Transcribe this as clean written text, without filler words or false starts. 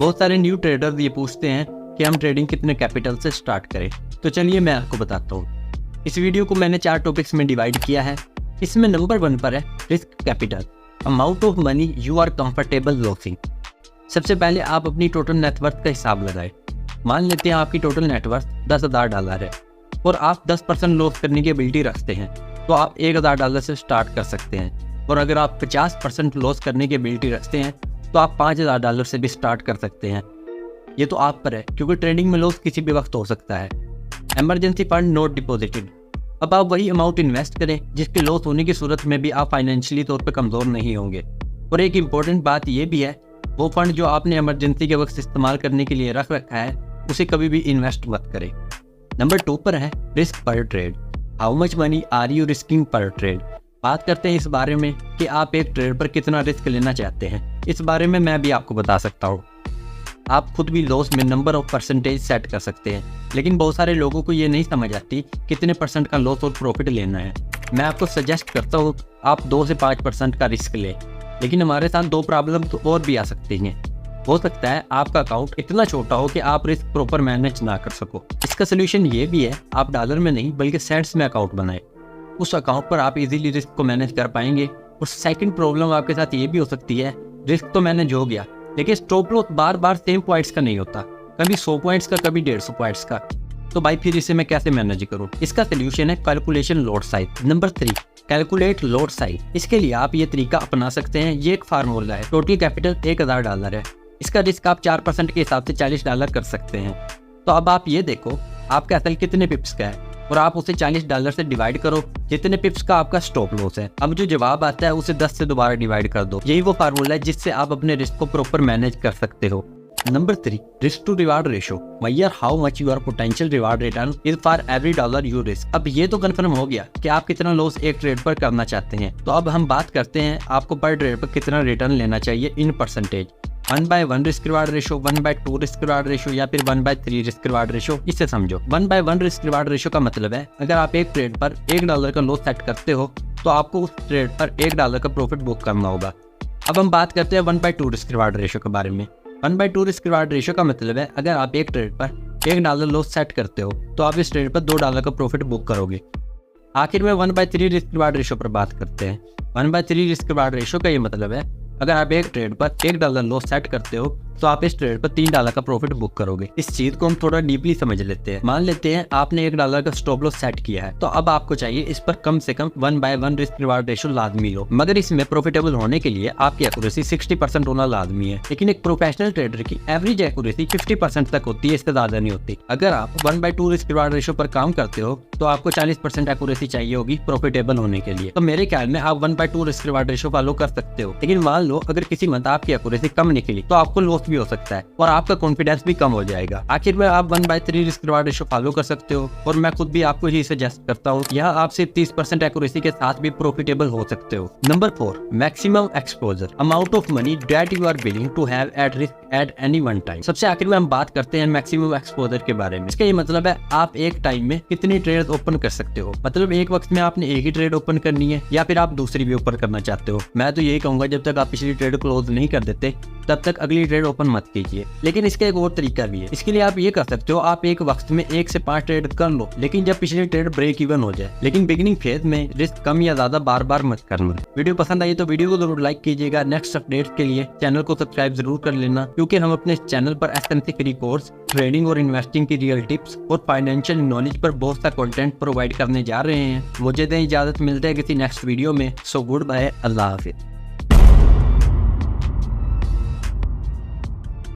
बहुत सारे new traders ये पूछते हैं कि हम ट्रेडिंग कितने कैपिटल से स्टार्ट करें। तो चलिए मैं आपको बताता हूँ। इस वीडियो को मैंने 4 टॉपिक्स में डिवाइड किया है। इसमें नंबर 1 पर है risk capital, amount of money you are comfortable losing. सबसे पहले आप अपनी टोटल नेटवर्थ का हिसाब लगाएं। मान लेते हैं आपकी टोटल नेटवर्थ $10,000 है और आप 10% लॉस करने की एबिलिटी रखते हैं, तो आप $1,000 से स्टार्ट कर सकते हैं। और अगर आप 50% लॉस करने की एबिलिटी रखते हैं तो आप $5,000 से भी स्टार्ट कर सकते हैं। ये तो आप पर है, क्योंकि ट्रेडिंग में लॉस किसी भी वक्त हो सकता है। Emergency fund not deposited. अब आप वही अमाउंट इन्वेस्ट करें जिसके लॉस होने की सूरत में भी आप फाइनेंशियली तौर पर कमज़ोर नहीं होंगे। और एक इम्पॉर्टेंट बात यह भी है, वो फंड जो आपने इमरजेंसी के वक्त इस्तेमाल करने के लिए रख रखा है उसे कभी भी इन्वेस्ट मत करें। नंबर 2 पर है risk per trade, how much money are you risking per trade. बात करते हैं इस बारे में कि आप एक ट्रेड पर कितना रिस्क लेना चाहते हैं। इस बारे में मैं भी आपको बता सकता हूँ। आप खुद भी लॉस में नंबर ऑफ परसेंटेज सेट कर सकते हैं, लेकिन बहुत सारे लोगों को ये नहीं समझ आती कितने % का लॉस और प्रॉफिट लेना है। मैं आपको सजेस्ट करता हूँ आप 2 से 5% का रिस्क लें, लेकिन हमारे साथ 2 प्रॉब्लम तो और भी आ सकती हैं। हो सकता है आपका अकाउंट इतना छोटा हो कि आप रिस्क प्रॉपर मैनेज ना कर सको। इसका सोल्यूशन ये भी है, आप डॉलर में नहीं बल्कि सेंट्स में अकाउंट बनाएं। उस अकाउंट पर आप इजीली रिस्क को मैनेज कर पाएंगे। और सेकंड प्रॉब्लम आपके साथ ये भी हो सकती है, रिस्क तो मैनेज हो गया लेकिन स्टॉप लॉस बार बार सेम पॉइंट्स का नहीं होता, कभी 100 पॉइंट्स का, कभी 150 पॉइंट्स का। तो भाई फिर इसे मैं कैसे मैनेज करूँ? इसका सोल्यूशन है calculation lot size. Number 3 calculate lot size. इसके लिए आप ये तरीका अपना सकते हैं। ये एक फार्मूला है, टोटल कैपिटल $1,000 है, इसका रिस्क आप 4% के हिसाब से $40 कर सकते हैं। तो अब आप ये देखो आपका असल कितने पिप्स का है और आप उसे $40 से डिवाइड करो जितने पिप्स का आपका स्टॉप लॉस है। अब जो जवाब आता है उसे 10 से दोबारा डिवाइड कर दो। यही वो फार्मूला है जिससे आप अपने रिस्क को प्रॉपर मैनेज कर सकते हो। Number 3 risk to reward ratio, measure how much your potential reward return is for every $1 you risk. अब ये तो कंफर्म हो गया कि आप कितना लॉस एक ट्रेड पर करना चाहते हैं। तो अब हम बात करते हैं आपको पर ट्रेड पर कितना रिटर्न लेना चाहिए in percentage. 1/1 risk reward ratio, 1/2 risk reward ratio या फिर 1/3 रिस्क रिवार्ड रेशो। इसे समझो। 1/1 रिस्क रिवार्ड रेशो का मतलब है अगर आप एक ट्रेड पर $1 का लॉस सेट करते हो तो आपको उस ट्रेड पर $1 का प्रॉफिट बुक करना होगा। अब हम बात करते हैं 1/2 रिस्क रिवार्ड रेशो के बारे में। 1/2 रिस्क रिवार्ड रेशो का मतलब है अगर आप एक ट्रेड पर $1 लॉस सेट करते हो तो आप इस ट्रेड पर $2 का प्रॉफिट बुक करोगे। आखिर में 1/3 रिस्क रिवार्ड रेशो पर बात करते हैं। 1/3 रिस्क रिवार्ड रेशो का ये मतलब है अगर आप एक ट्रेड पर $1 लॉस सेट करते हो तो आप इस ट्रेड पर $3 का प्रॉफिट बुक करोगे। इस चीज को हम थोड़ा डीपली समझ लेते हैं। मान लेते हैं आपने $1 का स्टॉप लॉस सेट किया है, तो अब आपको चाहिए इस पर कम से कम 1/1 रिस्क रिवार्ड रेशो लाजमी लो। मगर इसमें प्रॉफिटेबल होने के लिए आपकी एक्यूरेसी 60% होना लाजमी है। लेकिन एक प्रोफेशनल ट्रेडर की एवरेज एक्यूरेसी 50% तक होती है, इससे ज्यादा नहीं होती। अगर आप 1/2 रिस्क रिवार्ड रेशो पर काम करते हो तो आपको 40% एक्यूरेसी चाहिए होगी प्रॉफिटेबल होने के लिए। तो मेरे ख्याल में आप 1/2 रिस्क रिवार्ड रेशो फॉलो कर सकते हो। लेकिन मान लो अगर किसी मंथ आपकी एक्यूरेसी कम निकली तो आपको लॉस भी हो सकता है और आपका कॉन्फिडेंस भी कम हो जाएगा। आखिर में आप 1/3 रिस्क रिवार्ड रेशो फॉलो कर सकते हो और मैं खुद भी आपको यही सजेस्ट करता हूँ। यहाँ आप सिर्फ 30% एक्यूरेसी के साथ भी प्रॉफिटेबल हो सकते हो। Number 4 maximum exposure, amount of money that you are willing to have at risk at any one time. सबसे आखिर में हम बात करते हैं मैक्सिमम एक्सपोजर के बारे में। इसका ये मतलब है आप एक टाइम में कितनी ट्रेड ओपन कर सकते हो। मतलब एक वक्त में आपने एक ही ट्रेड ओपन करनी है या फिर आप दूसरी भी ओपन करना चाहते हो। मैं तो यही कहूंगा जब तक आप पिछली ट्रेड क्लोज नहीं कर देते तब तक अगली ट्रेड ओपन मत कीजिए। लेकिन इसका एक और तरीका भी है। इसके लिए आप ये कर सकते हो, आप एक वक्त में 1 से 5 ट्रेड कर लो, लेकिन जब पिछली ट्रेड ब्रेक इवन हो जाए। लेकिन बिगिनिंग फेज में रिस्क कम या ज्यादा बार बार मत करना। वीडियो पसंद आई तो वीडियो को जरूर लाइक कीजिएगा। नेक्स्ट अपडेट के लिए चैनल को सब्सक्राइब जरूर कर लेना, क्योंकि हम अपने चैनल पर एसएमसी फ्री कोर्स, ट्रेडिंग और इन्वेस्टिंग की रियल टिप्स और फाइनेंशियल नॉलेज पर बहुत सा कंटेंट प्रोवाइड करने जा रहे हैं। मुझे दें इजाजत, मिलते हैं किसी नेक्स्ट वीडियो में। सो गुड बाय, अल्लाह हाफिज।